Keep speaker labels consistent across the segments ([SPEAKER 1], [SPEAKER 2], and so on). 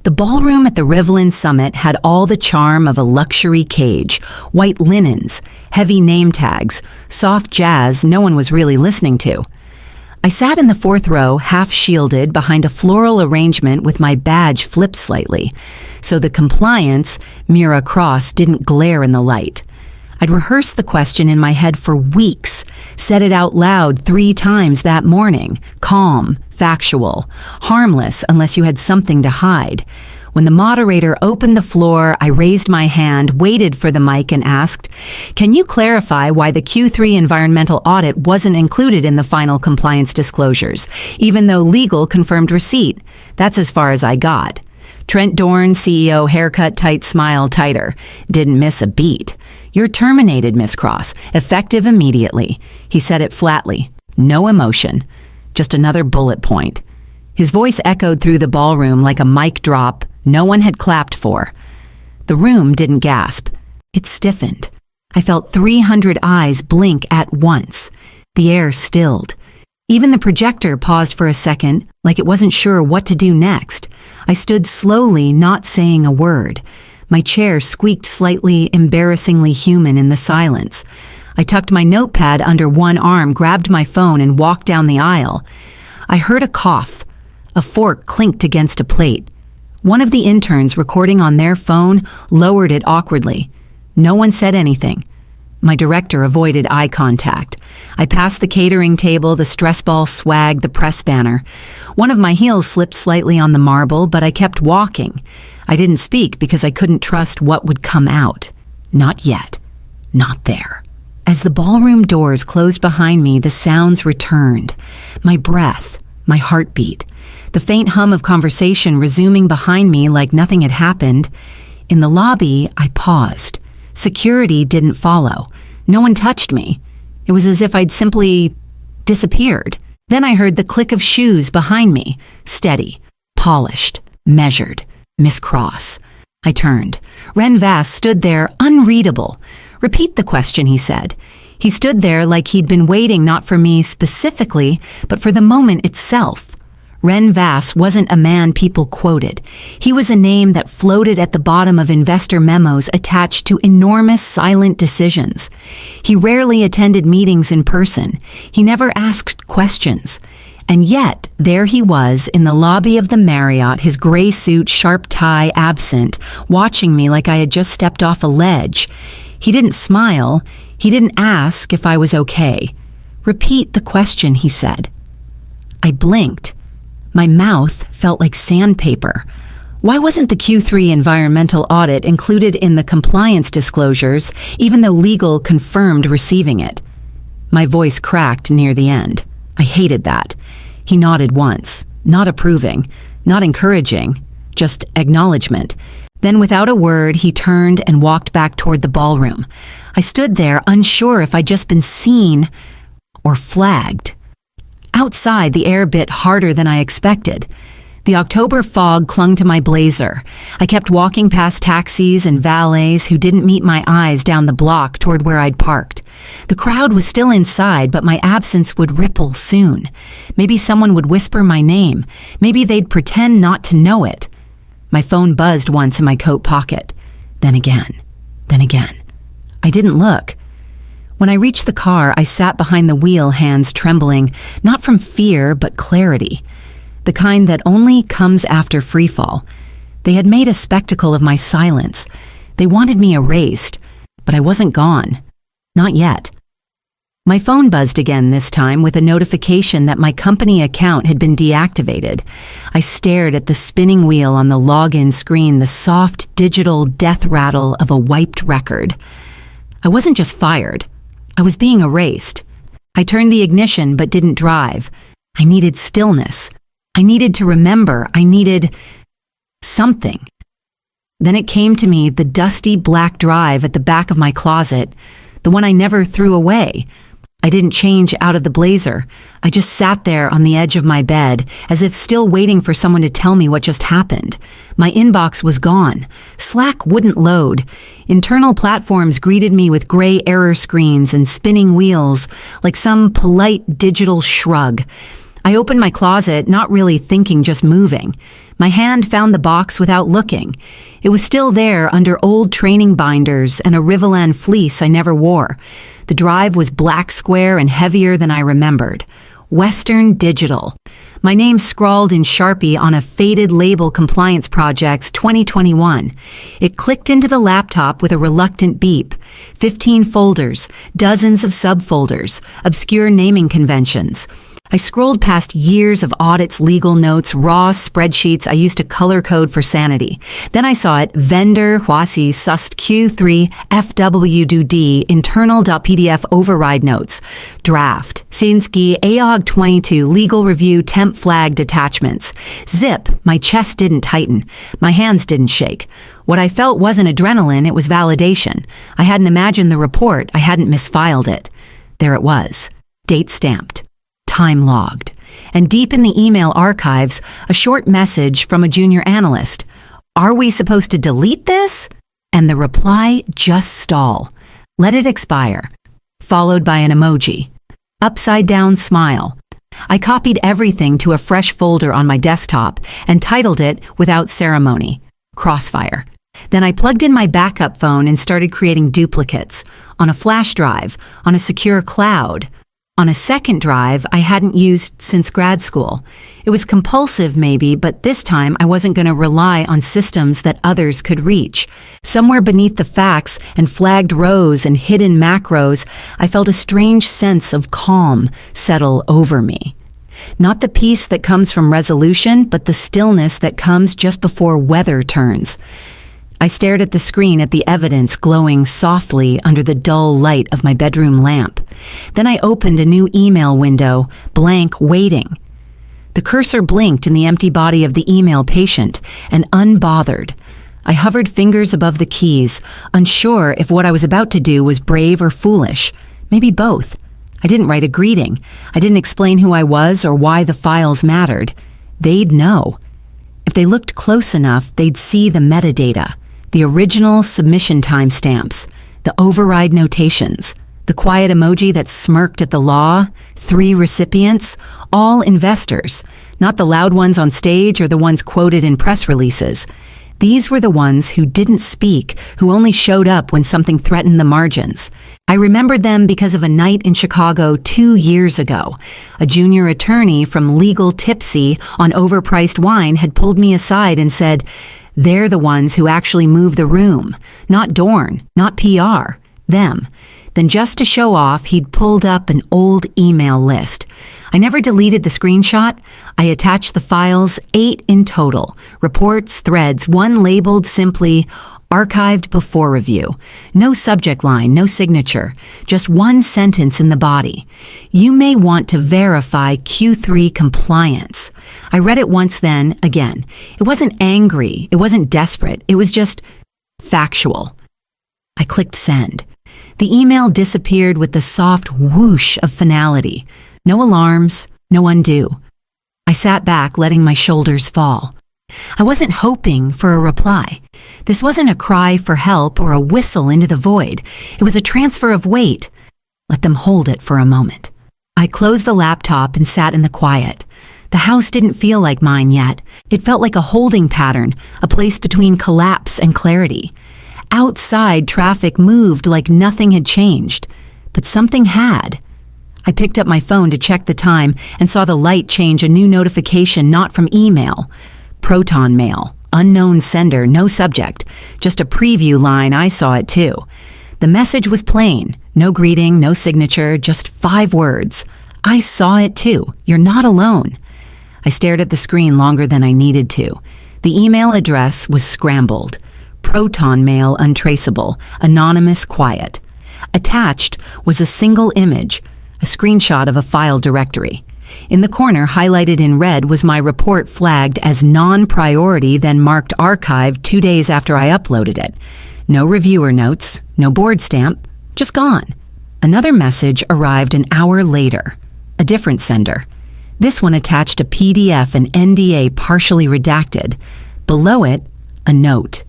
[SPEAKER 1] The ballroom at the Rivlin Summit had all the charm of a luxury cage, white linens, heavy name tags, soft jazz no one was really listening to. I sat in the fourth row, half shielded behind a floral arrangement with my badge flipped slightly, so the compliance, Mira Cross, didn't glare in the light. I'd rehearsed the question in my head for weeks, said it out loud 3 times that morning, calm, factual, harmless unless you had something to hide. When the moderator opened the floor, I raised my hand, waited for the mic, and asked, "Can you clarify why the Q3 environmental audit wasn't included in the final compliance disclosures, even though legal confirmed receipt?" That's as far as I got. Trent Dorn, CEO, haircut tight, smile tighter. Didn't miss a beat. "You're terminated, Miss Cross, effective immediately." He said it flatly. No emotion. Just another bullet point. His voice echoed through the ballroom like a mic drop no one had clapped for. The room didn't gasp. It stiffened. I felt 300 eyes blink at once. The air stilled. Even the projector paused for a second, like it wasn't sure what to do next. I stood slowly, not saying a word. My chair squeaked slightly, embarrassingly human in the silence. I tucked my notepad under one arm, grabbed my phone, and walked down the aisle. I heard a cough. A fork clinked against a plate. One of the interns recording on their phone lowered it awkwardly. No one said anything. My director avoided eye contact. I passed the catering table, the stress ball swag, the press banner. One of my heels slipped slightly on the marble, but I kept walking. I didn't speak because I couldn't trust what would come out. Not yet. Not there. As the ballroom doors closed behind me, the sounds returned. My breath, my heartbeat, the faint hum of conversation resuming behind me like nothing had happened. In the lobby, I paused. Security didn't follow. No one touched me. It was as if I'd simply disappeared. Then I heard the click of shoes behind me, steady, polished, measured. Miss Cross. I turned. Ren Vass stood there, unreadable. "Repeat the question," he said. He stood there like he'd been waiting not for me specifically, but for the moment itself. Ren Vass wasn't a man people quoted. He was a name that floated at the bottom of investor memos attached to enormous silent decisions. He rarely attended meetings in person. He never asked questions. And yet, there he was in the lobby of the Marriott, his gray suit, sharp tie absent, watching me like I had just stepped off a ledge. He didn't smile. He didn't ask if I was okay. "Repeat the question," he said. I blinked. My mouth felt like sandpaper. Why wasn't the Q3 environmental audit included in the compliance disclosures, even though legal confirmed receiving it? My voice cracked near the end. I hated that. He nodded once, not approving, not encouraging, just acknowledgement. Then without a word, he turned and walked back toward the ballroom. I stood there, unsure if I'd just been seen or flagged. Outside, the air bit harder than I expected. The October fog clung to my blazer. I kept walking past taxis and valets who didn't meet my eyes down the block toward where I'd parked. The crowd was still inside, but my absence would ripple soon. Maybe someone would whisper my name. Maybe they'd pretend not to know it. My phone buzzed once in my coat pocket. Then again. Then again. I didn't look. When I reached the car, I sat behind the wheel, hands trembling, not from fear, but clarity. The kind that only comes after freefall. They had made a spectacle of my silence. They wanted me erased, but I wasn't gone. Not yet. My phone buzzed again this time with a notification that my company account had been deactivated. I stared at the spinning wheel on the login screen, the soft digital death rattle of a wiped record. I wasn't just fired. I was being erased. I turned the ignition but didn't drive. I needed stillness. I needed to remember. I needed something. Then it came to me, the dusty black drive at the back of my closet, the one I never threw away. I didn't change out of the blazer. I just sat there on the edge of my bed, as if still waiting for someone to tell me what just happened. My inbox was gone. Slack wouldn't load. Internal platforms greeted me with gray error screens and spinning wheels, like some polite digital shrug. I opened my closet, not really thinking, just moving. My hand found the box without looking. It was still there under old training binders and a Rivolan fleece I never wore. The drive was black square and heavier than I remembered. Western Digital. My name scrawled in Sharpie on a faded label Compliance Projects 2021. It clicked into the laptop with a reluctant beep. 15 folders, dozens of subfolders, obscure naming conventions. I scrolled past years of audits, legal notes, raw spreadsheets I used to color code for sanity. Then I saw it, vendor, Huasi, sust Q3, FWD, internal.pdf override notes, draft, Sinsky, AOG 22, legal review, temp flagged attachments. Zip, my chest didn't tighten. My hands didn't shake. What I felt wasn't adrenaline, it was validation. I hadn't imagined the report, I hadn't misfiled it. There it was, date stamped. Time logged. And deep in the email archives, a short message from a junior analyst. Are we supposed to delete this? And the reply, just stall. Let it expire. Followed by an emoji. Upside down smile. I copied everything to a fresh folder on my desktop and titled it without ceremony, Crossfire. Then I plugged in my backup phone and started creating duplicates on a flash drive, on a secure cloud, on a second drive I hadn't used since grad school. It was compulsive maybe, but this time I wasn't going to rely on systems that others could reach. Somewhere beneath the facts and flagged rows and hidden macros, I felt a strange sense of calm settle over me. Not the peace that comes from resolution, but the stillness that comes just before weather turns. I stared at the screen at the evidence glowing softly under the dull light of my bedroom lamp. Then I opened a new email window, blank, waiting. The cursor blinked in the empty body of the email patient, and unbothered. I hovered fingers above the keys, unsure if what I was about to do was brave or foolish. Maybe both. I didn't write a greeting. I didn't explain who I was or why the files mattered. They'd know. If they looked close enough, they'd see the metadata. The original submission timestamps, the override notations, the quiet emoji that smirked at the law, 3 recipients, all investors, not the loud ones on stage or the ones quoted in press releases. These were the ones who didn't speak, who only showed up when something threatened the margins. I remembered them because of a night in Chicago 2 years ago. A junior attorney from Legal Tipsy on overpriced wine had pulled me aside and said, "They're the ones who actually move the room. Not Dorn, not PR. Them." Then just to show off, he'd pulled up an old email list. I never deleted the screenshot. I attached the files, 8 in total. Reports, threads, one labeled simply, "Archived before review." No subject line, no signature. Just one sentence in the body. "You may want to verify Q3 compliance." I read it once, then again. It wasn't angry. It wasn't desperate. It was just factual. I clicked send. The email disappeared with the soft whoosh of finality. No alarms, no undo. I sat back, letting my shoulders fall. I wasn't hoping for a reply. This wasn't a cry for help or a whistle into the void. It was a transfer of weight. Let them hold it for a moment. I closed the laptop and sat in the quiet. The house didn't feel like mine yet. It felt like a holding pattern, a place between collapse and clarity. Outside, traffic moved like nothing had changed, but something had. I picked up my phone to check the time and saw the light change a new notification not from email. Proton mail, unknown sender, no subject, just a preview line. I saw it too. The message was plain, no greeting, no signature, just 5 words. I saw it too. You're not alone. I stared at the screen longer than I needed to. The email address was scrambled. Proton mail untraceable, anonymous quiet. Attached was a single image, a screenshot of a file directory. In the corner, highlighted in red, was my report flagged as non-priority, then marked archived 2 days after I uploaded it. No reviewer notes, no board stamp, just gone. Another message arrived an hour later, a different sender. This one attached a PDF and NDA partially redacted. Below it, a note.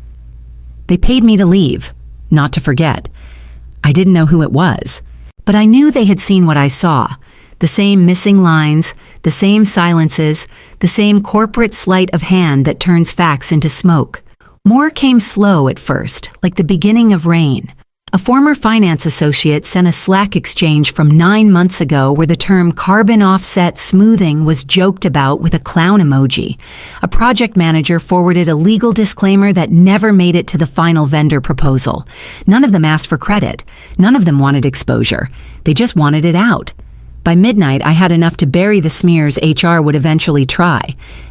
[SPEAKER 1] They paid me to leave, not to forget. I didn't know who it was, but I knew they had seen what I saw. The same missing lines, the same silences, the same corporate sleight of hand that turns facts into smoke. More came slow at first, like the beginning of rain. A former finance associate sent a Slack exchange from 9 months ago where the term carbon offset smoothing was joked about with a clown emoji. A project manager forwarded a legal disclaimer that never made it to the final vendor proposal. None of them asked for credit. None of them wanted exposure. They just wanted it out. By midnight, I had enough to bury the smears HR would eventually try,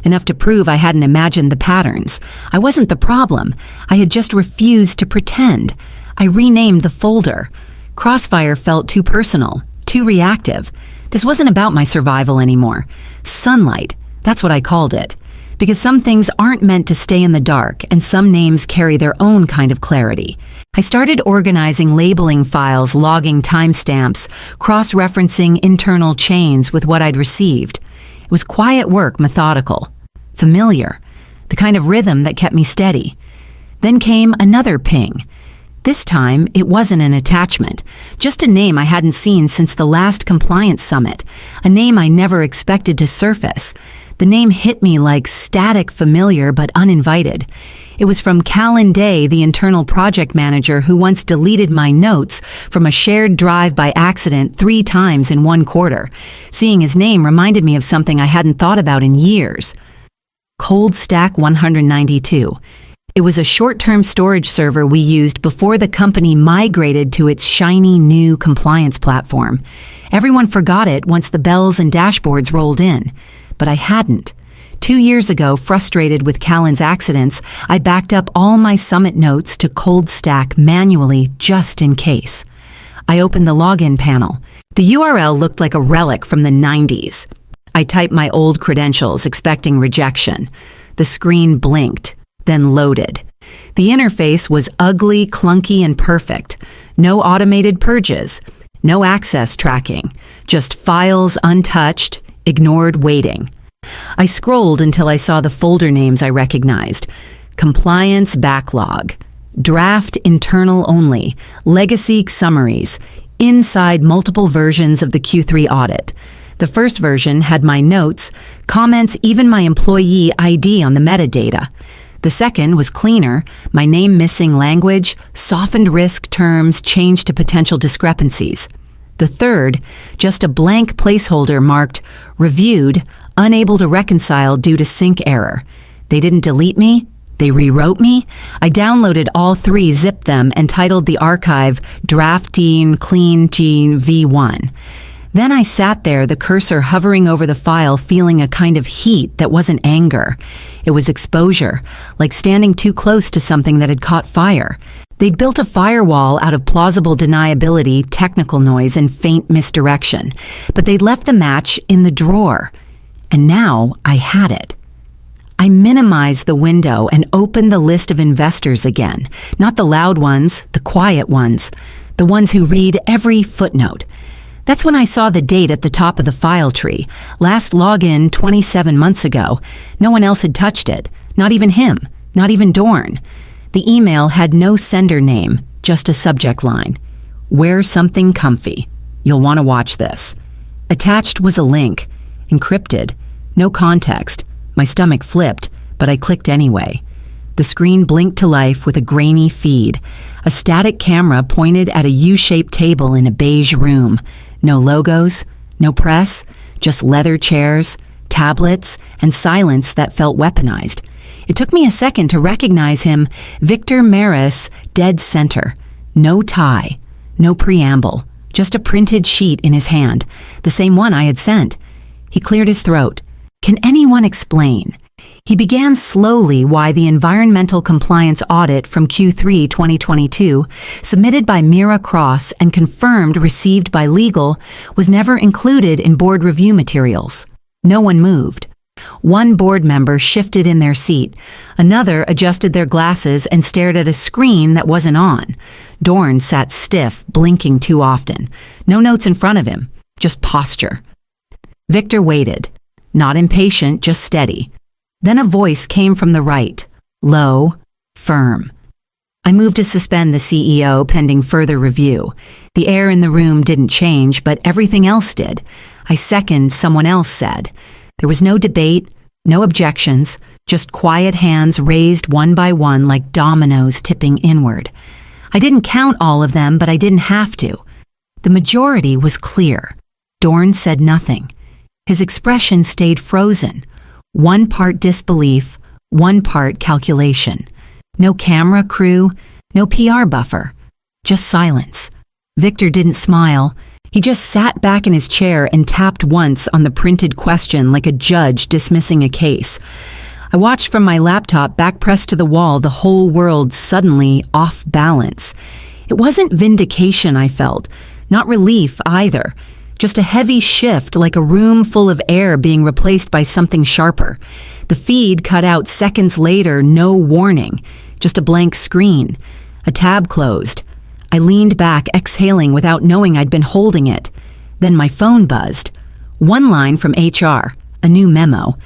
[SPEAKER 1] enough to prove I hadn't imagined the patterns. I wasn't the problem. I had just refused to pretend. I renamed the folder. Crossfire felt too personal, too reactive. This wasn't about my survival anymore. Sunlight, that's what I called it. Because some things aren't meant to stay in the dark, and some names carry their own kind of clarity. I started organizing labeling files, logging timestamps, cross-referencing internal chains with what I'd received. It was quiet work, methodical, familiar, the kind of rhythm that kept me steady. Then came another ping. This time, it wasn't an attachment, just a name I hadn't seen since the last compliance summit, a name I never expected to surface. The name hit me like static familiar but uninvited. It was from Callan Day, the internal project manager who once deleted my notes from a shared drive by accident 3 times in 1 quarter. Seeing his name reminded me of something I hadn't thought about in years. Cold Stack 192. It was a short-term storage server we used before the company migrated to its shiny new compliance platform. Everyone forgot it once the bells and dashboards rolled in, but I hadn't. 2 years ago, frustrated with Callan's accidents, I backed up all my summit notes to Cold Stack manually just in case. I opened the login panel. The URL looked like a relic from the 90s. I typed my old credentials, expecting rejection. The screen blinked, then loaded. The interface was ugly, clunky, and perfect. No automated purges, no access tracking, just files untouched, ignored waiting. I scrolled until I saw the folder names I recognized. Compliance backlog, draft internal only, legacy summaries, inside multiple versions of the Q3 audit. The first version had my notes, comments, even my employee ID on the metadata. The second was cleaner, my name missing language, softened risk terms changed to potential discrepancies. The third, just a blank placeholder marked reviewed, unable to reconcile due to sync error. They didn't delete me, they rewrote me. I downloaded all 3, zipped them, and titled the archive Draft Gene Clean Gene V1. Then I sat there, the cursor hovering over the file, feeling a kind of heat that wasn't anger. It was exposure, like standing too close to something that had caught fire. They'd built a firewall out of plausible deniability, technical noise, and faint misdirection, but they'd left the match in the drawer. And now I had it. I minimized the window and opened the list of investors again, not the loud ones, the quiet ones, the ones who read every footnote. That's when I saw the date at the top of the file tree. Last login 27 months ago. No one else had touched it. Not even him. Not even Dorn. The email had no sender name, just a subject line. Wear something comfy. You'll want to watch this. Attached was a link. Encrypted. No context. My stomach flipped, but I clicked anyway. The screen blinked to life with a grainy feed. A static camera pointed at a U-shaped table in a beige room. No logos, no press, just leather chairs, tablets, and silence that felt weaponized. It took me a second to recognize him, Victor Maris, dead center. No tie, no preamble, just a printed sheet in his hand, the same one I had sent. He cleared his throat. Can anyone explain? He began slowly why the environmental compliance audit from Q3 2022, submitted by Mira Cross and confirmed received by legal, was never included in board review materials. No one moved. One board member shifted in their seat. Another adjusted their glasses and stared at a screen that wasn't on. Dorn sat stiff, blinking too often. No notes in front of him, just posture. Victor waited. Not impatient, just steady. Then a voice came from the right, low, firm. I moved to suspend the CEO pending further review. The air in the room didn't change, but everything else did. I second someone else said. There was no debate, no objections, just quiet hands raised one by one like dominoes tipping inward. I didn't count all of them, but I didn't have to. The majority was clear. Dorn said nothing. His expression stayed frozen. One part disbelief, one part calculation. No camera crew, no PR buffer. Just silence. Victor didn't smile. He just sat back in his chair and tapped once on the printed question like a judge dismissing a case. I watched from my laptop, back pressed to the wall, the whole world suddenly off balance. It wasn't vindication I felt, not relief either. Just a heavy shift, like a room full of air being replaced by something sharper. The feed cut out seconds later, no warning. Just a blank screen. A tab closed. I leaned back, exhaling without knowing I'd been holding it. Then my phone buzzed. One line from HR, a new memo.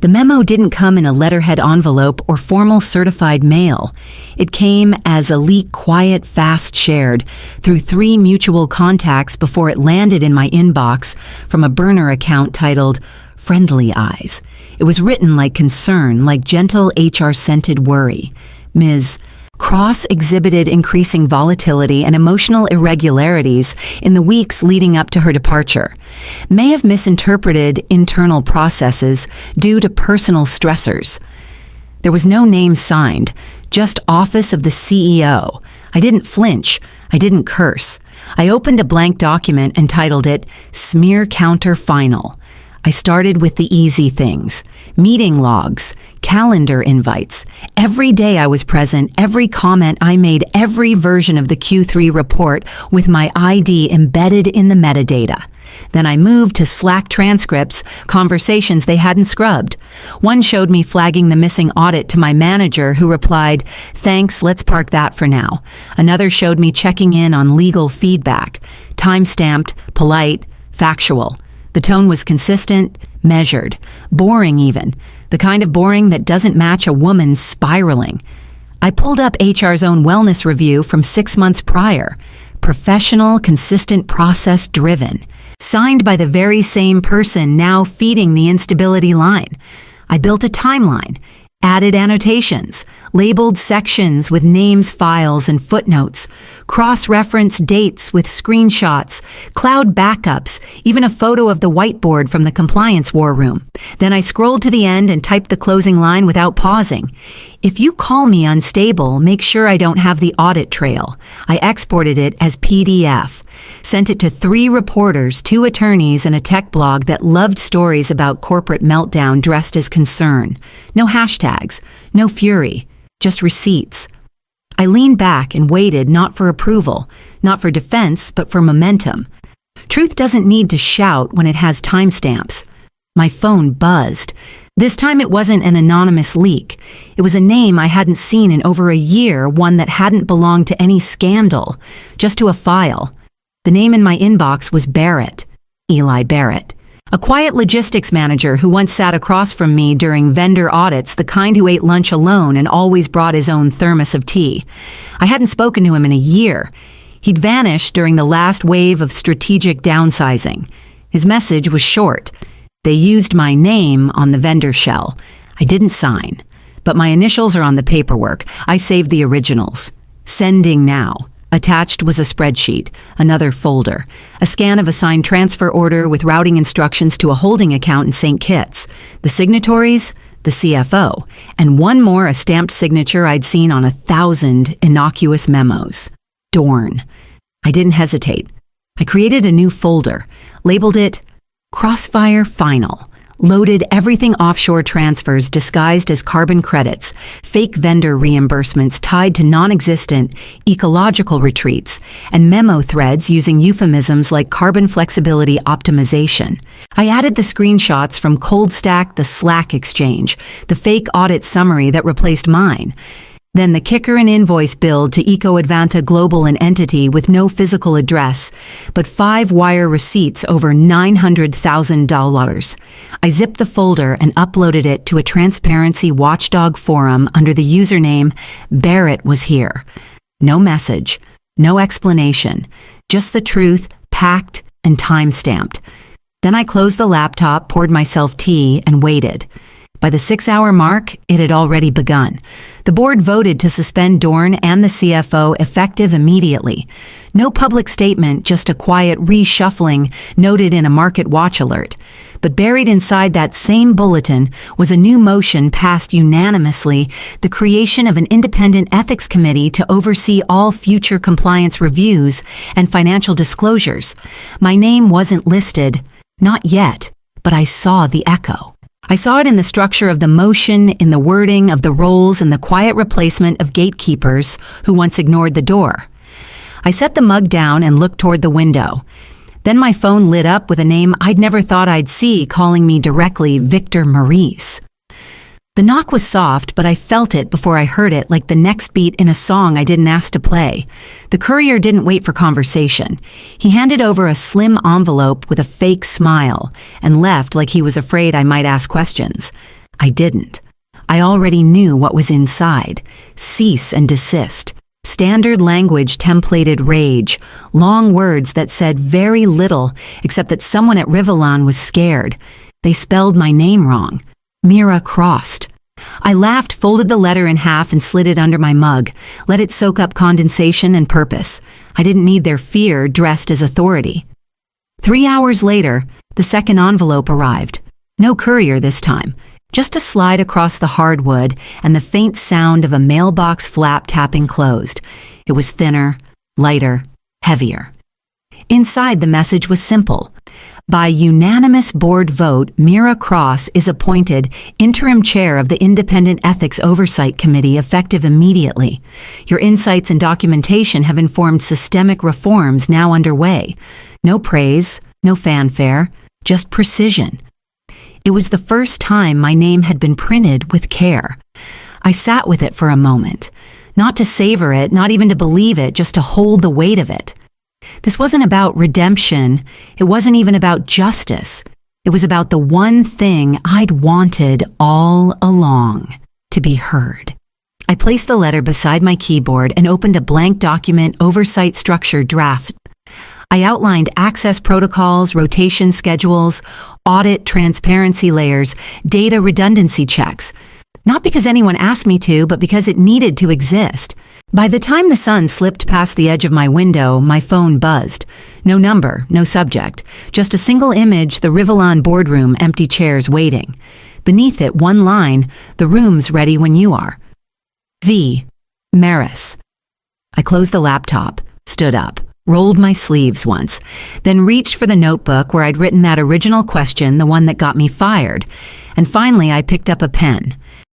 [SPEAKER 1] The memo didn't come in a letterhead envelope or formal certified mail. It came as a leak, quiet, fast shared through 3 mutual contacts before it landed in my inbox from a burner account titled Friendly Eyes. It was written like concern, like gentle HR-scented worry. Ms. Cross exhibited increasing volatility and emotional irregularities in the weeks leading up to her departure. May have misinterpreted internal processes due to personal stressors. There was no name signed, just Office of the CEO. I didn't flinch. I didn't curse. I opened a blank document and titled it Smear Counter Final. I started with the easy things, meeting logs, calendar invites. Every day I was present, every comment I made, every version of the Q3 report with my ID embedded in the metadata. Then I moved to Slack transcripts, conversations they hadn't scrubbed. One showed me flagging the missing audit to my manager, who replied, "Thanks, let's park that for now." Another showed me checking in on legal feedback, time-stamped, polite, factual. The tone was consistent, measured, boring even, the kind of boring that doesn't match a woman spiraling. I pulled up HR's own wellness review from 6 months prior. Professional, consistent, process-driven. Signed by the very same person now feeding the instability line. I built a timeline, added annotations, labeled sections with names, files, and footnotes, cross-referenced dates with screenshots, cloud backups, even a photo of the whiteboard from the compliance war room. Then I scrolled to the end and typed the closing line without pausing. If you call me unstable, make sure I don't have the audit trail. I exported it as PDF. Sent it to 3 reporters, 2 attorneys, and a tech blog that loved stories about corporate meltdown dressed as concern. No hashtags, no fury, just receipts. I leaned back and waited, not for approval, not for defense, but for momentum. Truth doesn't need to shout when it has timestamps. My phone buzzed. This time it wasn't an anonymous leak. It was a name I hadn't seen in over a year, one that hadn't belonged to any scandal, just to a file. The name in my inbox was Barrett, Eli Barrett, a quiet logistics manager who once sat across from me during vendor audits, the kind who ate lunch alone and always brought his own thermos of tea. I hadn't spoken to him in a year. He'd vanished during the last wave of strategic downsizing. His message was short. They used my name on the vendor shell. I didn't sign, but my initials are on the paperwork. I saved the originals. Sending now. Attached was a spreadsheet, another folder, a scan of a signed transfer order with routing instructions to a holding account in St. Kitts, the signatories, the CFO, and one more, a stamped signature I'd seen on 1,000 innocuous memos. Dorn. I didn't hesitate. I created a new folder, labeled it Crossfire Final. Loaded everything offshore transfers disguised as carbon credits, fake vendor reimbursements tied to non-existent ecological retreats, and memo threads using euphemisms like carbon flexibility optimization. I added the screenshots from ColdStack, the Slack exchange, the fake audit summary that replaced mine. Then the kicker and invoice billed to EcoAdvanta Global, an entity with no physical address, but 5 wire receipts over $900,000. I zipped the folder and uploaded it to a transparency watchdog forum under the username Barrett Was Here. No message, no explanation, just the truth, packed and time-stamped. Then I closed the laptop, poured myself tea, and waited. By the 6-hour mark, it had already begun. The board voted to suspend Dorn and the CFO effective immediately. No public statement, just a quiet reshuffling noted in a market watch alert. But buried inside that same bulletin was a new motion passed unanimously, the creation of an independent ethics committee to oversee all future compliance reviews and financial disclosures. My name wasn't listed, not yet, but I saw the echo. I saw it in the structure of the motion, in the wording of the roles, and the quiet replacement of gatekeepers who once ignored the door. I set the mug down and looked toward the window. Then my phone lit up with a name I'd never thought I'd see calling me directly Victor Maurice. The knock was soft, but I felt it before I heard it, like the next beat in a song I didn't ask to play. The courier didn't wait for conversation. He handed over a slim envelope with a fake smile and left like he was afraid I might ask questions. I didn't. I already knew what was inside. Cease and desist. Standard language templated rage. Long words that said very little, except that someone at Rivellon was scared. They spelled my name wrong. Mira Crossed. I laughed, folded the letter in half and slid it under my mug, let it soak up condensation and purpose. I didn't need their fear dressed as authority. 3 hours later, the second envelope arrived. No courier this time, just a slide across the hardwood and the faint sound of a mailbox flap tapping closed. It was thinner, lighter, heavier. Inside, the message was simple. By unanimous board vote, Mira Cross is appointed interim chair of the Independent Ethics Oversight Committee effective immediately. Your insights and documentation have informed systemic reforms now underway. No praise, no fanfare, just precision. It was the first time my name had been printed with care. I sat with it for a moment, not to savor it, not even to believe it, just to hold the weight of it. This wasn't about redemption. It wasn't even about justice. It was about the one thing I'd wanted all along, to be heard. I placed the letter beside my keyboard and opened a blank document oversight structure draft. I outlined access protocols, rotation schedules, audit transparency layers, data redundancy checks. Not because anyone asked me to, but because it needed to exist. By the time the sun slipped past the edge of my window, my phone buzzed. No number, no subject, just a single image, the Rivellon boardroom, empty chairs waiting. Beneath it, one line, the room's ready when you are. V. Maris. I closed the laptop, stood up, rolled my sleeves once, then reached for the notebook where I'd written that original question, the one that got me fired. And finally, I picked up a pen.